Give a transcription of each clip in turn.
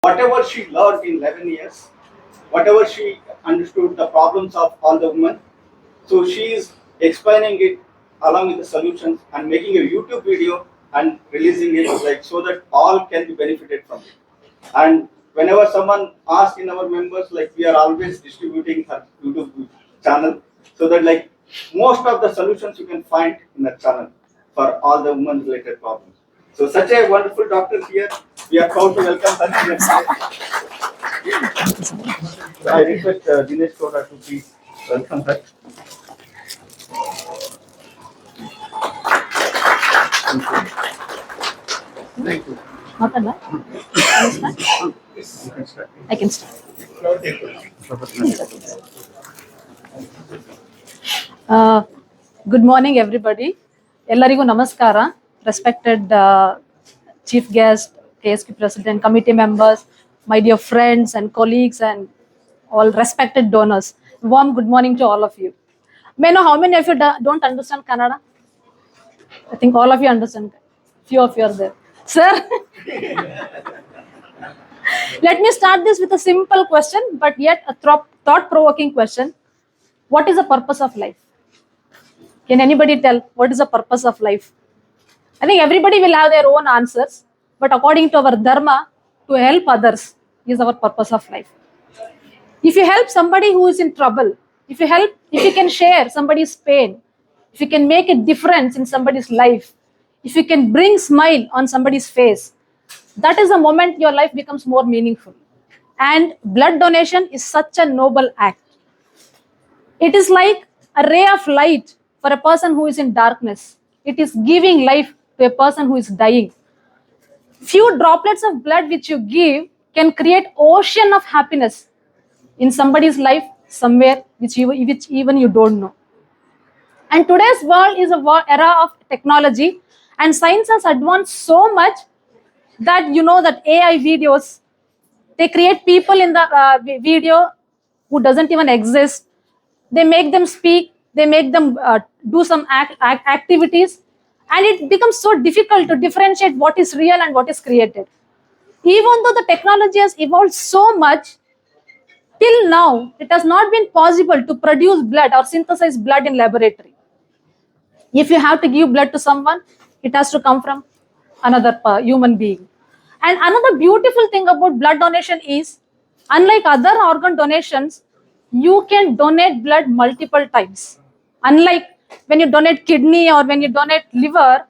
whatever she learned in 11 years, whatever she understood the problems of all the women, so she is explaining it along with the solutions and making a YouTube video and releasing it like so that all can be benefited from it. And whenever someone asks in our members, like we are always distributing her YouTube channel so that like most of the solutions you can find in that channel for all the women related problems. So such a wonderful doctor here. We are proud to welcome her. So I request Dinesh Koda to please welcome her. Thank you. Not a lot. I can start. Good morning, everybody. Ellarigu namaskara. Respected chief guest, KSP president, committee members, my dear friends and colleagues, and all respected donors. Warm good morning to all of you. May I know how many of you don't understand Kannada? I think all of you understand. Few of you are there. Sir, let me start this with a simple question, but yet a thought-provoking question. What is the purpose of life? Can anybody tell what is the purpose of life? I think everybody will have their own answers, but according to our dharma, to help others is our purpose of life. If you help somebody who is in trouble, if you can share somebody's pain, if you can make a difference in somebody's life, if you can bring smile on somebody's face, that is the moment your life becomes more meaningful. And blood donation is such a noble act. It is like a ray of light for a person who is in darkness. It is giving life to a person who is dying. Few droplets of blood which you give can create ocean of happiness in somebody's life somewhere which even you don't know. And today's world is a era of technology, and science has advanced so much that you know that AI videos, they create people in the video who doesn't even exist. They make them speak, they make them do some activities, and it becomes so difficult to differentiate what is real and what is created. Even though the technology has evolved so much, till now, it has not been possible to produce blood or synthesize blood in laboratory. If you have to give blood to someone, it has to come from another human being. And another beautiful thing about blood donation is, unlike other organ donations, you can donate blood multiple times. Unlike when you donate kidney or when you donate liver,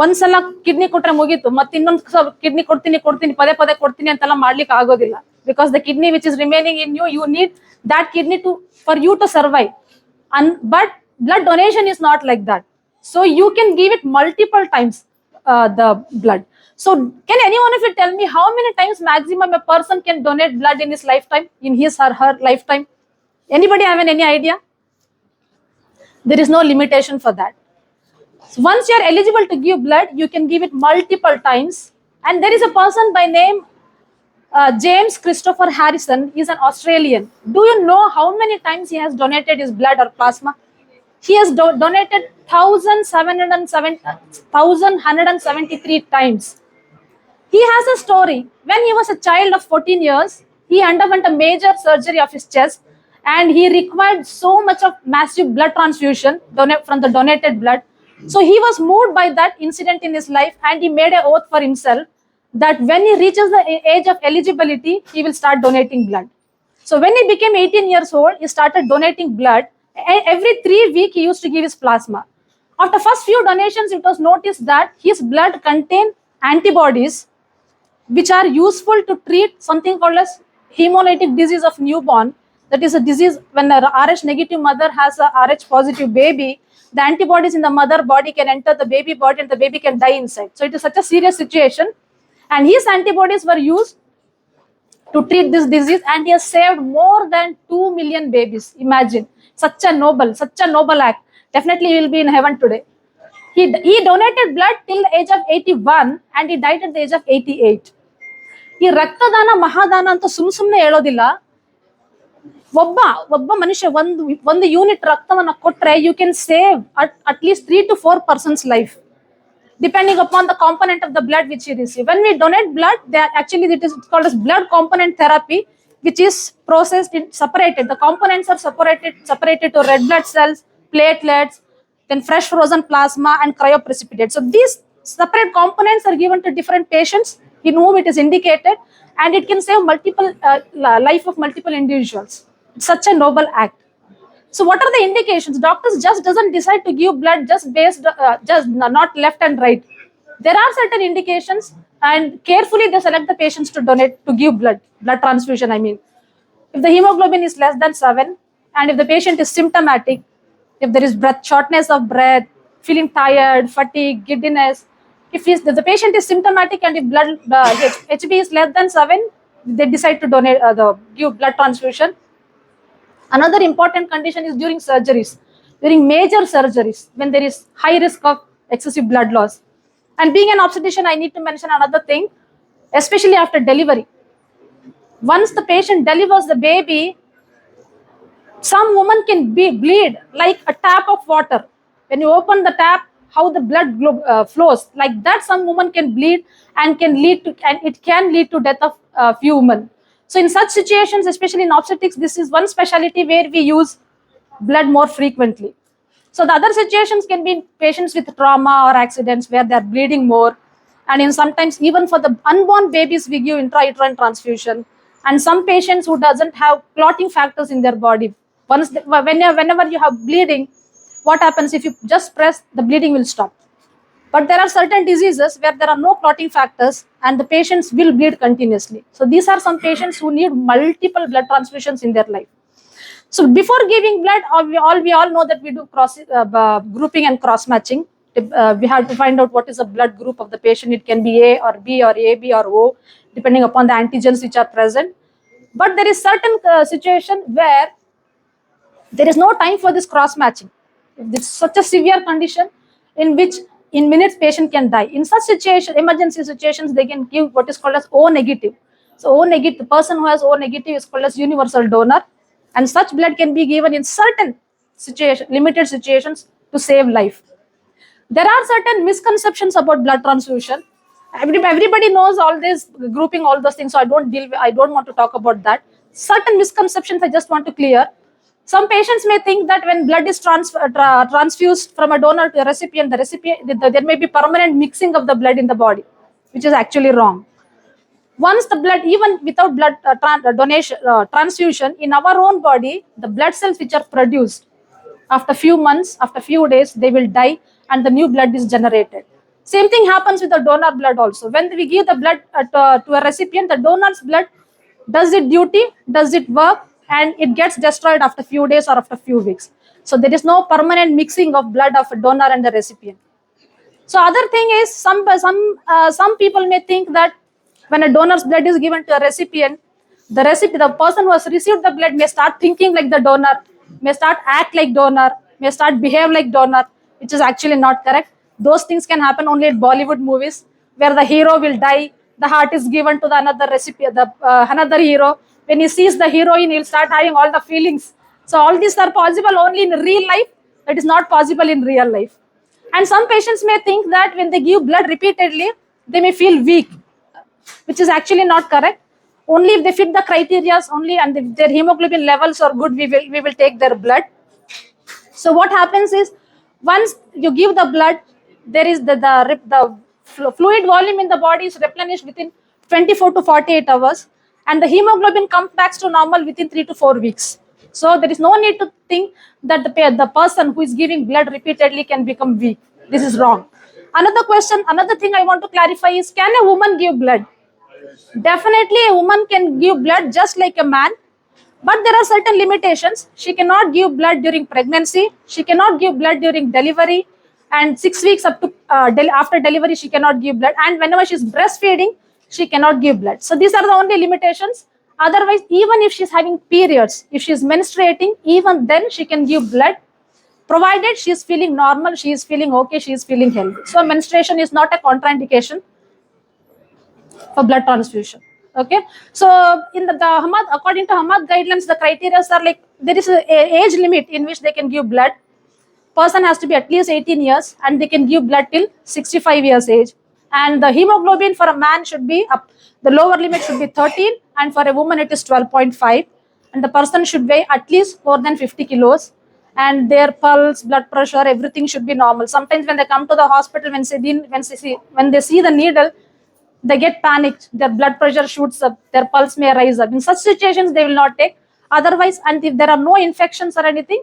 ಒಂದ್ಸಲ kidney ಕೊಟ್ರೆ ಮುಗೀತು, ಮತ್ತೆ ಇನ್ನೊಂದು kidney ಕೊಡ್ತೀನಿ ಪದೇ ಪದೇ ಕೊಡ್ತೀನಿ ಅಂತೆಲ್ಲ ಮಾಡ್ಲಿಕ್ಕೆ ಆಗೋದಿಲ್ಲ. Because the kidney which is remaining in you need that kidney for you to survive. But blood donation is not like that. So you can give it multiple times, the blood. So can any one of you tell me how many times maximum a person can donate blood in his lifetime, in his or her lifetime? Anybody have any idea? There is no limitation for that. So once you are eligible to give blood, you can give it multiple times. And there is a person by name James Christopher Harrison. He is an Australian. Do you know how many times he has donated his blood or plasma? He has donated 1,173 times. He has a story. When he was a child of 14 years, he underwent a major surgery of his chest, and he required so much of massive blood transfusion from the donated blood. So he was moved by that incident in his life, and he made an oath for himself that when he reaches the age of eligibility, he will start donating blood. So when he became 18 years old, he started donating blood. Every 3 weeks, he used to give his plasma. After first few donations, it was noticed that his blood contained antibodies which are useful to treat something called as hemolytic disease of newborn. That is a disease when a Rh negative mother has a Rh positive baby, the antibodies in the mother body can enter the baby body and the baby can die inside. So it is such a serious situation. And his antibodies were used to treat this disease, and he has saved more than 2 million babies. Imagine, such a noble act. Definitely he will be in heaven today. He donated blood till the age of 81 and he died at the age of 88. ಈ ರಕ್ತದಾನ ಮಹಾದಾನ ಅಂತ ಸುಮ್ಮನೆ ಹೇಳೋದಿಲ್ಲ. ಒಬ್ಬ ಮನುಷ್ಯ ಒಂದು unit ರಕ್ತವನ್ನ ಕೊಟ್ರೆ you can save at least 3 to 4 persons life. depending upon the component of the blood which he receives. When we donate blood, they are actually, it is called as blood component therapy, which is processed in separated. The components are separated to red blood cells, platelets, then fresh frozen plasma and cryoprecipitate. So these separate components are given to different patients in whom it is indicated, and it can save multiple life of multiple individuals. It's such a noble act. So what are the indications? Doctors just doesn't decide to give blood just based, just not left and right. There are certain indications, and carefully they select the patients to donate, to give blood transfusion. I mean, if the hemoglobin is less than 7, and if the patient is symptomatic, if there is shortness of breath, feeling tired, fatigue, giddiness, if the patient is symptomatic and if blood HB is less than 7, they decide to donate give blood transfusion. Another important condition is during surgeries, during major surgeries, when there is high risk of excessive blood loss. And being an obstetrician, I need to mention another thing, especially after delivery. Once the patient delivers the baby, some woman can bleed like a tap of water. When you open the tap, how the blood flows, like that, some woman can bleed and it can lead to death of few women. So in such situations, especially in obstetrics, this is one specialty where we use blood more frequently. So the other situations can be in patients with trauma or accidents where they are bleeding more. And in sometimes even for the unborn babies, we give intrauterine transfusion. And some patients who doesn't have clotting factors in their body. Whenever you have bleeding, what happens if you just press, the bleeding will stop. But there are certain diseases where there are no clotting factors and the patients will bleed continuously. So these are some patients who need multiple blood transfusions in their life. So before giving blood, we all know that we do grouping and cross matching. We have to find out what is the blood group of the patient. It can be A or B or AB or O, depending upon the antigens which are present. But there is certain situation where there is no time for this cross matching. If it's such a severe condition in which in minutes patient can die. In such situation, emergency situations, they can give what is called as O negative. So O negative, the person who has O negative is called as universal donor, and such blood can be given in certain limited situations to save life. There are certain misconceptions about blood transfusion. Everybody knows all this grouping, all those things, so I don't want to talk about that. Certain misconceptions I just want to clear. Some patients may think that when blood is transfused from a donor to a recipient, there may be permanent mixing of the blood in the body, which is actually wrong. Once the blood, even without blood transfusion, in our own body, the blood cells which are produced, after few months, after few days, they will die and the new blood is generated. Same thing happens with the donor blood also. When we give the blood to a recipient, the donor's blood does its duty, does it work, and it gets destroyed after few days or after few weeks. So there is no permanent mixing of blood of a donor and the recipient. So other thing is, some people may think that when a donor's blood is given to a recipient, the person who has received the blood may start thinking like the donor, may start act like donor, may start behave like donor, which is actually not correct. Those things can happen only in Bollywood movies, where the hero will die, the heart is given to the another recipient, another hero. When he sees the heroine, he'll start having all the feelings. So all these are possible only in real life. That is not possible in real life. And some patients may think that when they give blood repeatedly, they may feel weak, which is actually not correct. Only if they fit the criteria, only and if their hemoglobin levels are good, we will take their blood. So what happens is, once you give the blood, there is the fluid volume in the body is replenished within 24 to 48 hours, and the hemoglobin comes back to normal within 3 to 4 weeks. So there is no need to think that the person who is giving blood repeatedly can become weak. This is wrong. Another thing I want to clarify is, can a woman give blood? Definitely a woman can give blood just like a man, but there are certain limitations. She cannot give blood during pregnancy, she cannot give blood during delivery, and 6 weeks up to after delivery she cannot give blood, and whenever she's breastfeeding she cannot give blood. So these are the only limitations. Otherwise, even if she's having periods, if she's menstruating, even then she can give blood, provided she is feeling normal, she is feeling okay, she is feeling healthy. So menstruation is not a contraindication for blood transfusion. Okay, so in the Hamad, according to Hamad guidelines, the criteria are like, there is a age limit in which they can give blood. person has to be at least 18 years and they can give blood till 65 years age. And the hemoglobin for a man should be up, the lower limit should be 13, and for a woman it is 12.5. And the person should weigh at least more than 50 kilos. And their pulse, blood pressure, everything should be normal. Sometimes when they come to the hospital, when they see the needle, they get panicked, their blood pressure shoots up, their pulse may rise up. In such situations, they will not take. Otherwise, and if there are no infections or anything,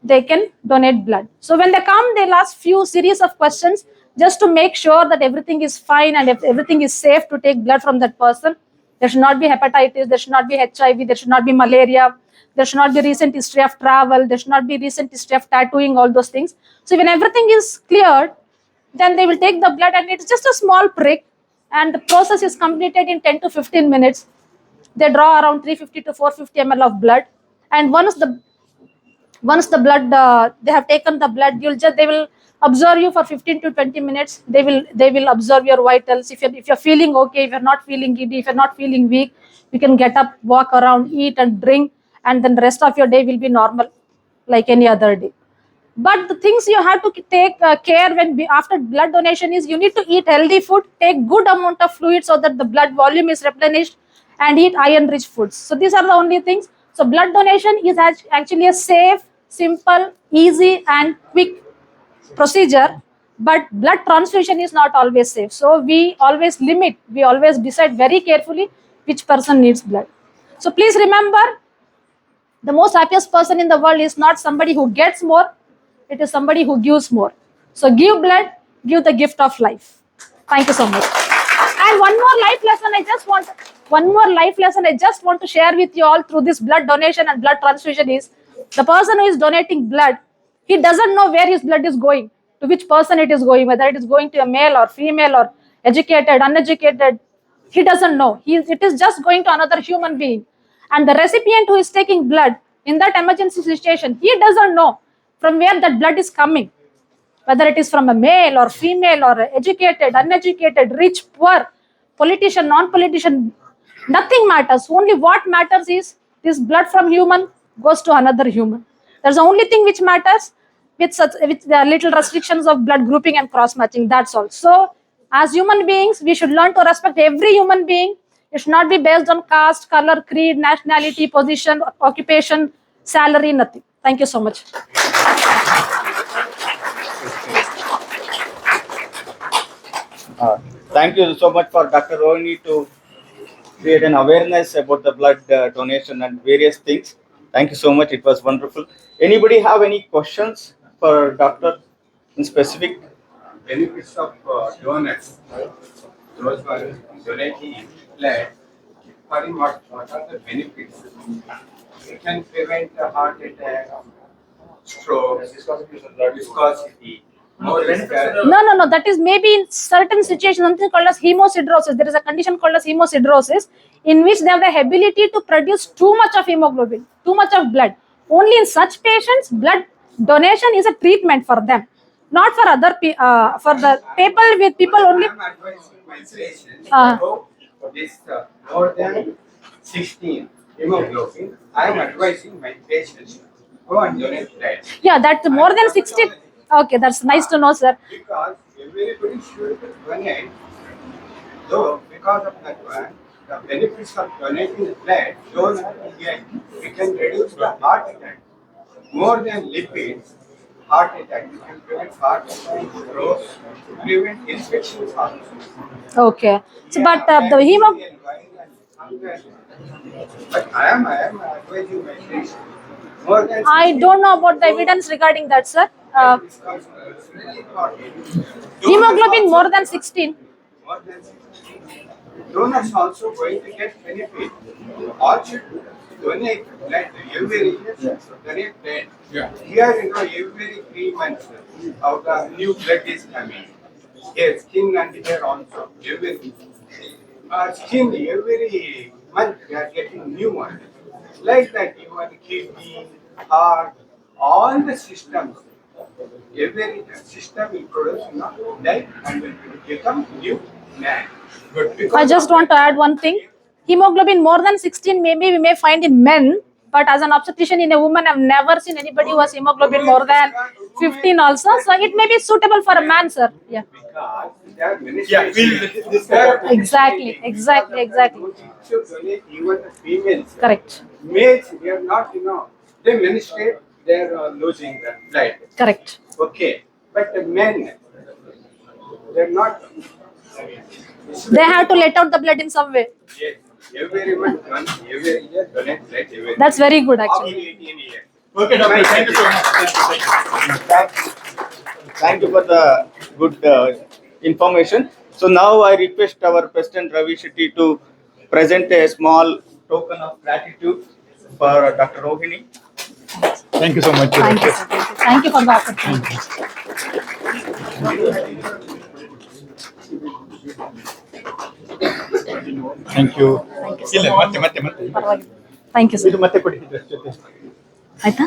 they can donate blood. So when they come, they'll ask few series of questions just to make sure that everything is fine and if everything is safe to take blood from that person. There should not be hepatitis, there should not be HIV, there should not be malaria, there should not be recent history of travel, there should not be recent history of tattooing, all those things. So when everything is cleared, then they will take the blood and it's just a small prick and the process is completed in 10 to 15 minutes. They draw around 350 to 450 ml of blood, and once the blood they have taken the blood, they will observe you for 15 to 20 minutes. They will observe your vitals. If you're feeling okay, if you're not feeling giddy, if you're not feeling weak, you can get up, walk around, eat and drink, and then the rest of your day will be normal like any other day. But the things you have to take care after blood donation is you need to eat healthy food, take good amount of fluid so that the blood volume is replenished, and eat iron-rich foods. So these are the only things. So blood donation is actually a safe, simple, easy, and quick procedure. But blood transfusion is not always safe. So we always decide very carefully which person needs blood. So please remember, the most happiest person in the world is not somebody who gets more, it is somebody who gives more. So give blood, give the gift of life. Thank you so much. And one more life lesson I just want to share with you all through this blood donation and blood transfusion is, the person who is donating blood, he doesn't know where his blood is going, to which person it is going, whether it is going to a male or female or educated, uneducated. He doesn't know. It is just going to another human being. And the recipient who is taking blood in that emergency situation, he doesn't know from where that blood is coming, whether it is from a male or female or educated, uneducated, rich, poor, politician, non-politician. Nothing matters. Only what matters is this blood from human goes to another human. That's the only thing which matters, with the little restrictions of blood grouping and cross-matching. That's all. So as human beings, we should learn to respect every human being. It should not be based on caste, color, creed, nationality, position, occupation, salary, nothing. Thank you so much. Thank you so much for Dr. Rohini to create an awareness about the blood donation and various things. Thank you so much. It was wonderful. Anybody have any questions for Doctor in specific? Benefits of donors, those who are donating blood, what are the benefits? It can prevent a heart attack, stroke, viscosity. No. That is maybe in certain situations, something called as hemosiderosis. There is a condition called as hemosiderosis in which they have the ability to produce too much of hemoglobin, too much of blood. Only in such patients, blood donation is a treatment for them, not for other for the people only. I am advising my patients to go for this more than 16 hemoglobin. I am advising my patients to go and donate blood. Yeah, that's more than 60. Okay, that's nice to know, sir. Because everybody should donate, though because of that one, the benefits of donating blood, donor again, it can reduce the heart attack. More than lipids, heart attack, it can prevent heart attack, stroke, prevent infections also. Okay. So, but the hemoglobin. But I am advising my patients. More than I don't know about the evidence regarding that, sir. Hemoglobin more than 16. More than 16. Donors also going to get benefit. All should donate blood every year. Donate blood. Yeah. Here, every 3 months, the new blood is coming. Here, skin and hair also. Every skin every month we are getting new one. Like that, even kidney, heart, all the systems. Every system will produce life and will become new man. I just want to add one thing. Hemoglobin more than 16 maybe we may find in men, but as an obstetrician in a woman, I've never seen anybody who has hemoglobin more than 15 also. So it may be suitable for a man, sir. Yeah. Because there are many Yeah, we'll discuss. Exactly. You should donate even the females. Correct. Males, they are not, they menstruate, they are losing the blood. Correct. Okay. But the men, they're not. They have to let out the blood in some way. Yes. Every month, every year, donate blood every That's very good, Up to actually. 18 years. Okay, doctor. Thank you so much. Thank you for the good information. So now I request our President Ravi Shetty to present a small token of gratitude for Dr. Rohini. Thank you so much. Thank you, sir. Thank you for the opportunity. Thank you. ಇಲ್ಲ ಮತ್ತೆ ಪರವಾಗಿಲ್ಲ. Thank you, sir. ಇದು ಮತ್ತೆ ಕೊಡಿ ಇದ್ರ ಜೊತೆ. ಆಯ್ತಾ